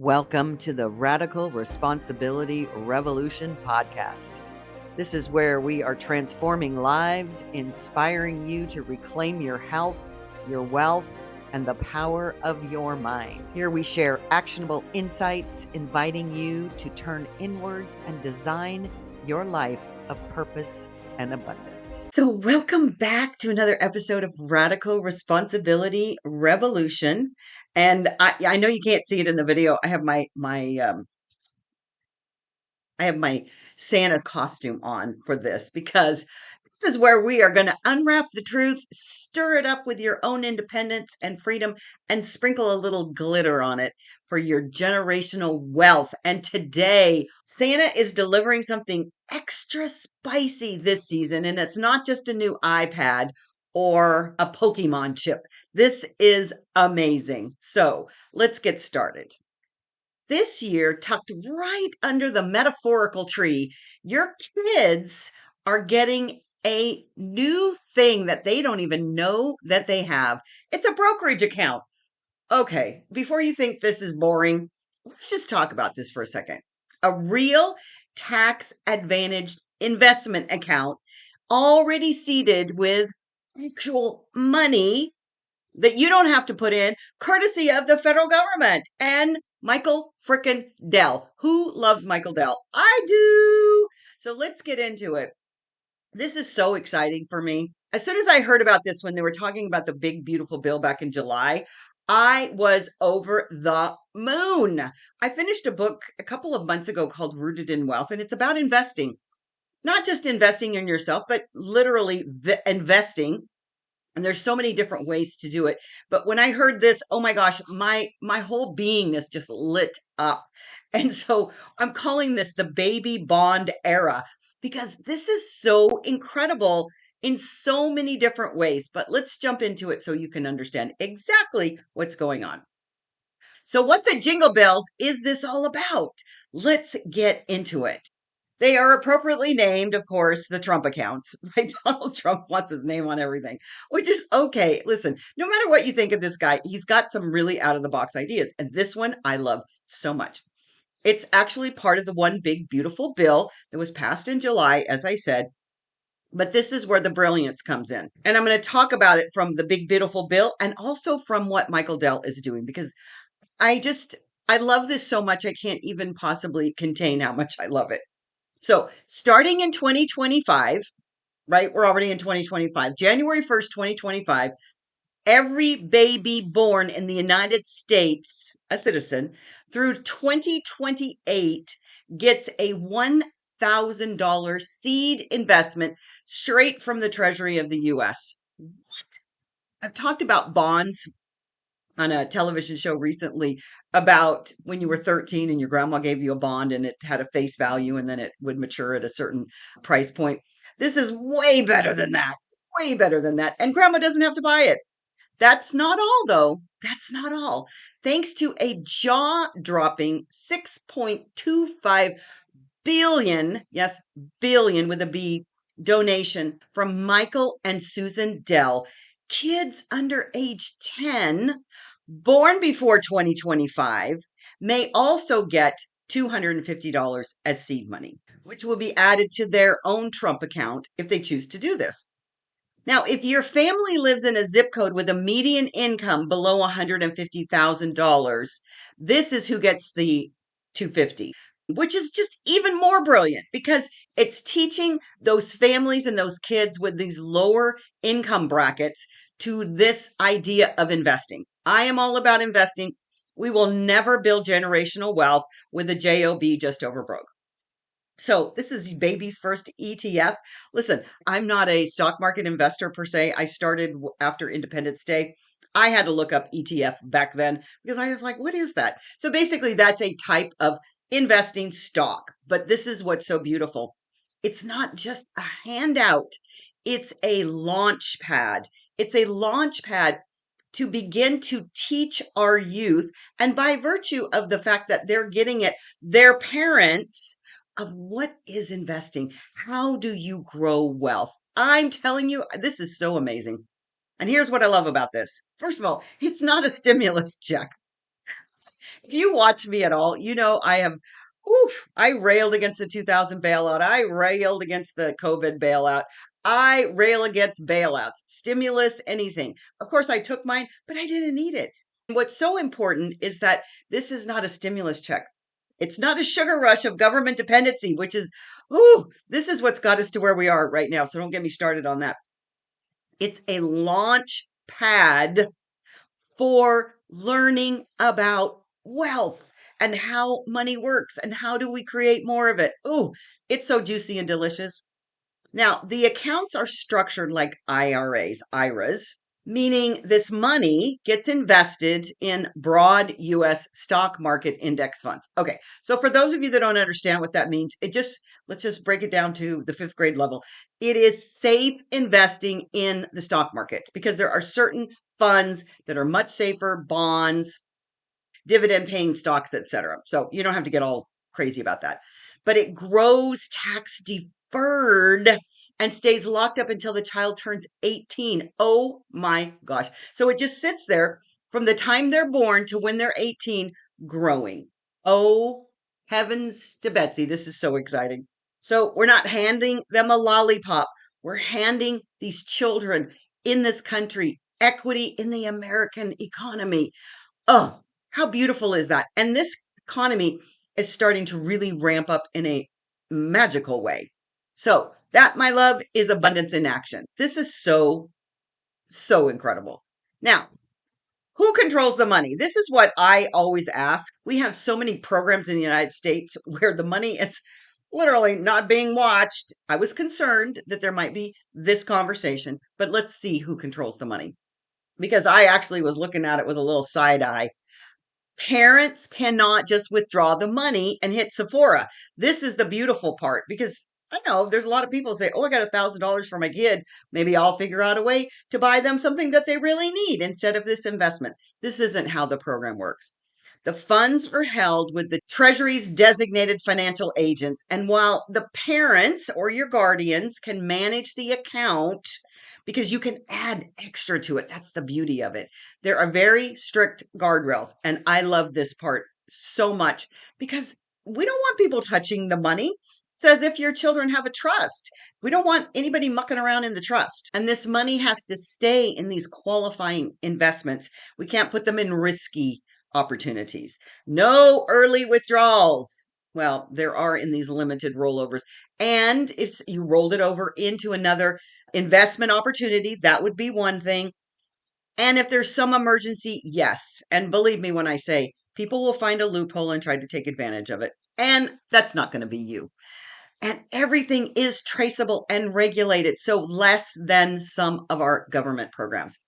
Welcome to the Radical Responsibility Revolution podcast. This is where we are transforming lives, inspiring you to reclaim your health, your wealth, and the power of your mind. Here we share actionable insights, inviting you to turn inwards and design your life of purpose and abundance. So welcome back to another episode of Radical Responsibility Revolution. And I know you can't see it in the video. I have my Santa's costume on for this because this is where we are going to unwrap the truth, stir it up with your own independence and freedom, and sprinkle a little glitter on it for your generational wealth. And today, Santa is delivering something extra spicy this season, and it's not just a new iPad or a Pokemon chip. This is amazing. So let's get started. This year, tucked right under the metaphorical tree, your kids are getting a new thing that they don't even know that they have. It's a brokerage account. Okay, before you think this is boring, let's just talk about this for a second. A real tax advantaged investment account already seeded with actual money that you don't have to put in, courtesy of the federal government and Michael frickin' Dell. Who loves Michael Dell? I do. So let's get into it. This is so exciting for me. As soon as I heard about this when they were talking about the big, beautiful bill back in July, I was over the moon. I finished a book a couple of months ago called Rooted in Wealth, and it's about investing. Not just investing in yourself, but literally investing, and there's so many different ways to do it. But when I heard this, oh my gosh, my whole beingness just lit up. And so I'm calling this the baby bond era because this is so incredible in so many different ways. But let's jump into it so you can understand exactly what's going on. So what the jingle bells is this all about? Let's get into it. They are appropriately named, of course, the Trump accounts. Right? Donald Trump wants his name on everything, which is okay. Listen, no matter what you think of this guy, he's got some really out of the box ideas. And this one I love so much. It's actually part of the one big, beautiful bill that was passed in July, as I said. But this is where the brilliance comes in. And I'm going to talk about it from the big, beautiful bill and also from what Michael Dell is doing because I just, I love this so much. I can't even possibly contain how much I love it. So starting in 2025, right? We're already in 2025, January 1st, 2025, every baby born in the United States, a citizen, through 2028 gets a $1,000 seed investment straight from the Treasury of the US. What? I've talked about bonds on a television show recently about when you were 13 and your grandma gave you a bond and it had a face value and then it would mature at a certain price point. This is way better than that. Way better than that. And grandma doesn't have to buy it. That's not all, though. That's not all. Thanks to a jaw-dropping 6.25 billion, yes, billion with a B, donation from Michael and Susan Dell, kids under age 10 born before 2025 may also get $250 as seed money, which will be added to their own Trump account if they choose to do this. Now, if your family lives in a zip code with a median income below $150,000, this is who gets the 250, which is just even more brilliant because it's teaching those families and those kids with these lower income brackets to this idea of investing. I am all about investing. We will never build generational wealth with a job just over broke. So this is baby's first ETF. Listen, I'm not a stock market investor per se. I started after Independence Day. I had to look up ETF back then because I was like, what is that? So basically, that's a type of investing stock. But this is what's so beautiful. It's not just a handout, it's a launch pad. It's a launch pad to begin to teach our youth. And by virtue of the fact that they're getting it, their parents, of what is investing. How do you grow wealth? I'm telling you, this is so amazing. And here's what I love about this. First of all, it's not a stimulus check. If you watch me at all, you know I have I railed against the 2000 bailout. I railed against the COVID bailout. I rail against bailouts, stimulus, anything. Of course, I took mine, but I didn't need it. What's so important is that this is not a stimulus check. It's not a sugar rush of government dependency, which is, this is what's got us to where we are right now. So don't get me started on that. It's a launch pad for learning about wealth and how money works and how do we create more of it. Oh, it's so juicy and delicious. Now, the accounts are structured like IRAs, meaning this money gets invested in broad US stock market index funds. Okay, so for those of you that don't understand what that means, let's just break it down to the fifth grade level. It is safe investing in the stock market because there are certain funds that are much safer, bonds, dividend paying stocks, etc. So you don't have to get all crazy about that. But it grows tax deferred and stays locked up until the child turns 18. Oh my gosh. So it just sits there from the time they're born to when they're 18, growing. Oh, heavens to Betsy. This is so exciting. So we're not handing them a lollipop. We're handing these children in this country equity in the American economy. Oh, how beautiful is that? And this economy is starting to really ramp up in a magical way. So, that, my love, is abundance in action. This is so, so incredible. Now, who controls the money? This is what I always ask. We have so many programs in the United States where the money is literally not being watched. I was concerned that there might be this conversation, but let's see who controls the money. Because I actually was looking at it with a little side eye. Parents cannot just withdraw the money and hit Sephora. This is the beautiful part because I know there's a lot of people say, "Oh, I got $1,000 for my kid. Maybe I'll figure out a way to buy them something that they really need instead of this investment." This isn't how the program works. The funds are held with the Treasury's designated financial agents. And while the parents or your guardians can manage the account, because you can add extra to it, that's the beauty of it. There are very strict guardrails. And I love this part so much because we don't want people touching the money. It's as if your children have a trust. We don't want anybody mucking around in the trust. And this money has to stay in these qualifying investments. We can't put them in risky opportunities. No early withdrawals. Well, there are in these limited rollovers. And if you rolled it over into another investment opportunity, that would be one thing. And if there's some emergency, yes. And believe me when I say people will find a loophole and try to take advantage of it. And that's not going to be you. And everything is traceable and regulated. So less than some of our government programs.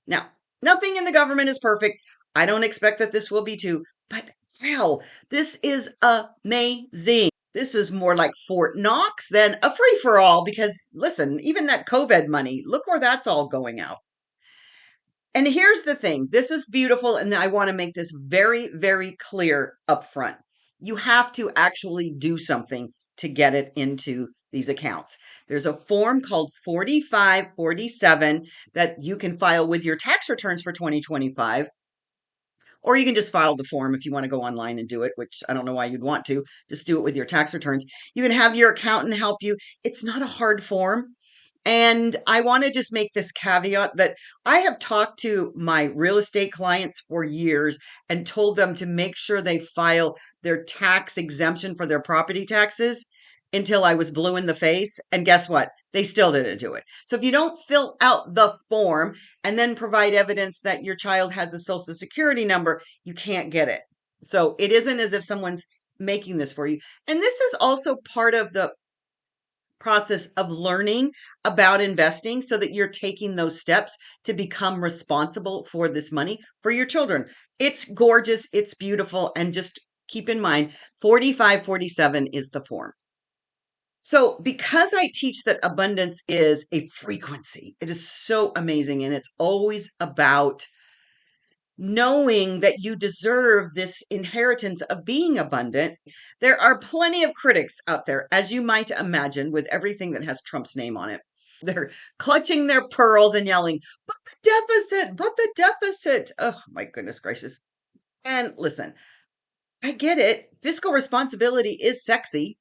Now, nothing in the government is perfect. I don't expect that this will be too, but wow, this is amazing. This is more like Fort Knox than a free for all because listen, even that COVID money, look where that's all going out. And here's the thing, this is beautiful, and I want to make this very, very clear up front. You have to actually do something to get it into these accounts. There's a form called 4547 that you can file with your tax returns for 2025. Or you can just file the form if you want to go online and do it, which I don't know why you'd want to. Just do it with your tax returns. You can have your accountant help you. It's not a hard form. And I want to just make this caveat that I have talked to my real estate clients for years and told them to make sure they file their tax exemption for their property taxes until I was blue in the face. And guess what? They still didn't do it. So if you don't fill out the form and then provide evidence that your child has a social security number, you can't get it. So it isn't as if someone's making this for you. And this is also part of the process of learning about investing so that you're taking those steps to become responsible for this money for your children. It's gorgeous, it's beautiful, and just keep in mind 4547 is the form. So, because I teach that abundance is a frequency, it is so amazing. And it's always about knowing that you deserve this inheritance of being abundant. There are plenty of critics out there, as you might imagine, with everything that has Trump's name on it. They're clutching their pearls and yelling, but the deficit, but the deficit. Oh, my goodness gracious. And listen, I get it. Fiscal responsibility is sexy.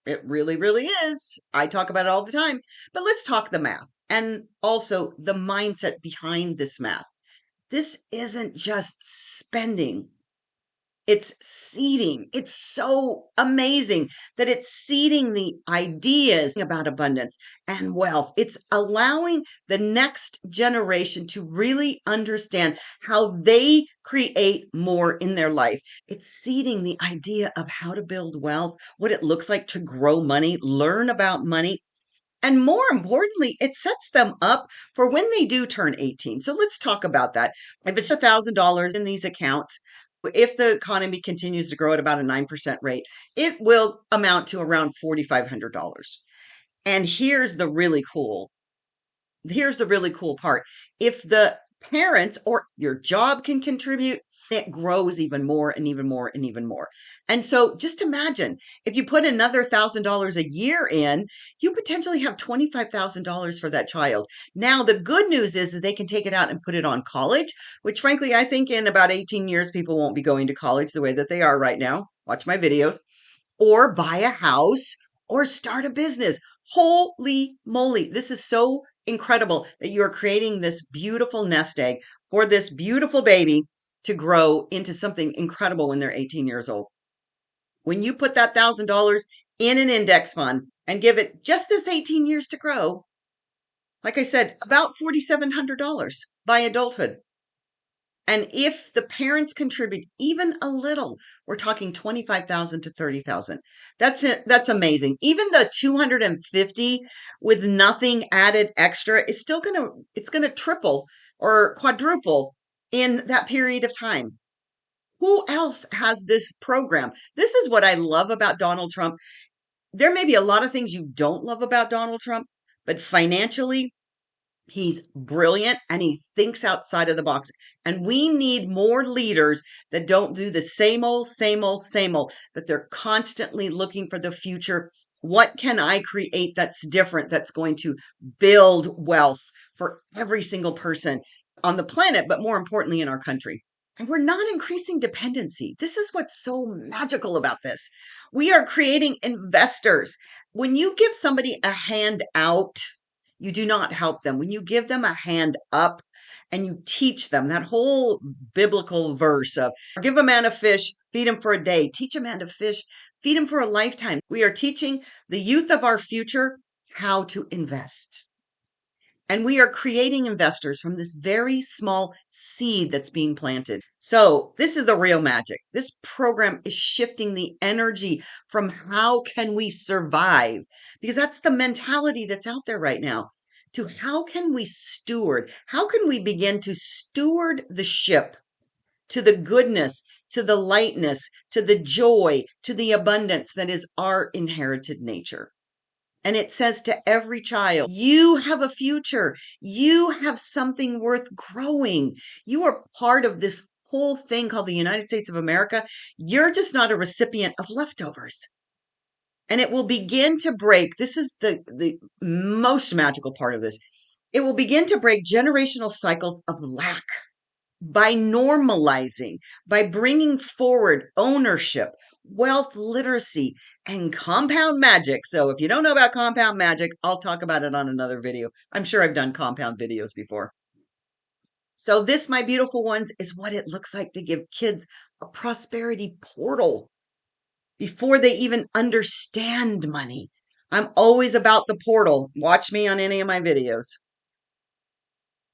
It really, really is. I talk about it all the time. But let's talk the math and also the mindset behind this math. This isn't just spending, it's seeding. It's so amazing that it's seeding the ideas about abundance and wealth. It's allowing the next generation to really understand how they create more in their life. It's seeding the idea of how to build wealth, what it looks like to grow money, learn about money, and more importantly, it sets them up for when they do turn 18. So let's talk about that. If it's $1,000 in these accounts, if the economy continues to grow at about a 9% rate, it will amount to around $4,500. And here's the really cool part. If the parents or your job can contribute, it grows even more and even more and even more. And so just imagine if you put another $1,000 a year in, you potentially have $25,000 for that child. Now, the good news is that they can take it out and put it on college, which frankly, I think in about 18 years, people won't be going to college the way that they are right now. Watch my videos or buy a house or start a business. Holy moly. This is so incredible that you are creating this beautiful nest egg for this beautiful baby to grow into something incredible when they're 18 years old. When you put that $1,000 in an index fund and give it just this 18 years to grow, like I said, about $4,700 by adulthood. And if the parents contribute even a little, we're talking 25,000 to 30,000. That's it. That's amazing. Even the 250 with nothing added extra is still it's going to triple or quadruple in that period of time. Who else has this program? This is what I love about Donald Trump. There may be a lot of things you don't love about Donald Trump, but financially, he's brilliant and he thinks outside of the box. And we need more leaders that don't do the same old, same old, same old, but they're constantly looking for the future. What can I create that's different, that's going to build wealth for every single person on the planet, but more importantly, in our country? And we're not increasing dependency. This is what's so magical about this. We are creating investors. When you give somebody a hand out, you do not help them. When you give them a hand up and you teach them that whole biblical verse of give a man a fish, feed him for a day, teach a man to fish, feed him for a lifetime. We are teaching the youth of our future how to invest. And we are creating investors from this very small seed that's being planted. So this is the real magic. This program is shifting the energy from how can we survive? Because that's the mentality that's out there right now. To how can we steward? How can we begin to steward the ship to the goodness, to the lightness, to the joy, to the abundance that is our inherited nature? And it says to every child, you have a future. You have something worth growing. You are part of this whole thing called the United States of America. You're just not a recipient of leftovers. And it will begin to break. This is the most magical part of this. It will begin to break generational cycles of lack by normalizing, by bringing forward ownership, wealth literacy, and compound magic. So if you don't know about compound magic, I'll talk about it on another video. I'm sure I've done compound videos before. So this, my beautiful ones, is what it looks like to give kids a prosperity portal before they even understand money. I'm always about the portal. Watch me on any of my videos.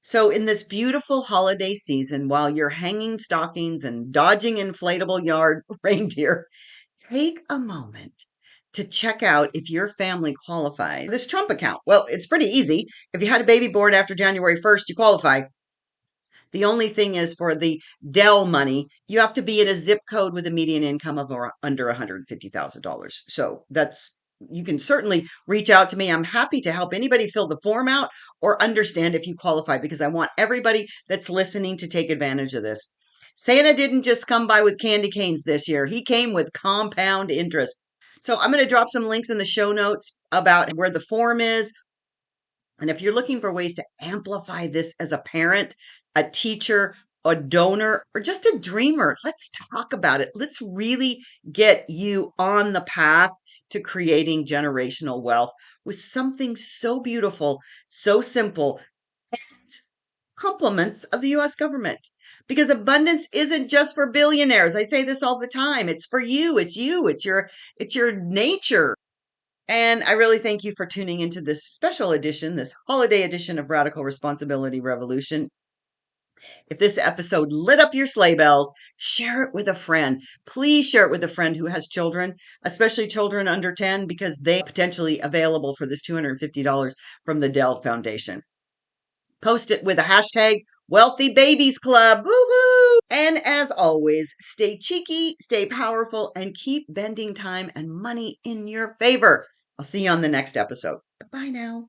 So, in this beautiful holiday season, while you're hanging stockings and dodging inflatable yard reindeer, take a moment to check out if your family qualifies for this Trump account. Well, it's pretty easy. If you had a baby born after January 1st, you qualify. The only thing is for the Dell money, you have to be in a zip code with a median income of under $150,000. So that's you can certainly reach out to me. I'm happy to help anybody fill the form out or understand if you qualify because I want everybody that's listening to take advantage of this. Santa didn't just come by with candy canes this year. He came with compound interest. So I'm going to drop some links in the show notes about where the form is, and if you're looking for ways to amplify this as a parent, a teacher, a donor, or just a dreamer, let's talk about it. Let's really get you on the path to creating generational wealth with something so beautiful, so simple, compliments of the US government. Because abundance isn't just for billionaires. I say this all the time. It's for you. It's you. It's your nature. And I really thank you for tuning into this special edition, this holiday edition of Radical Responsibility Revolution. If this episode lit up your sleigh bells, share it with a friend. Please share it with a friend who has children, especially children under 10, because they are potentially available for this $250 from the Dell Foundation. Post it with a hashtag Wealthy Babies Club. Woohoo! And as always, stay cheeky, stay powerful, and keep bending time and money in your favor. I'll see you on the next episode. Bye now.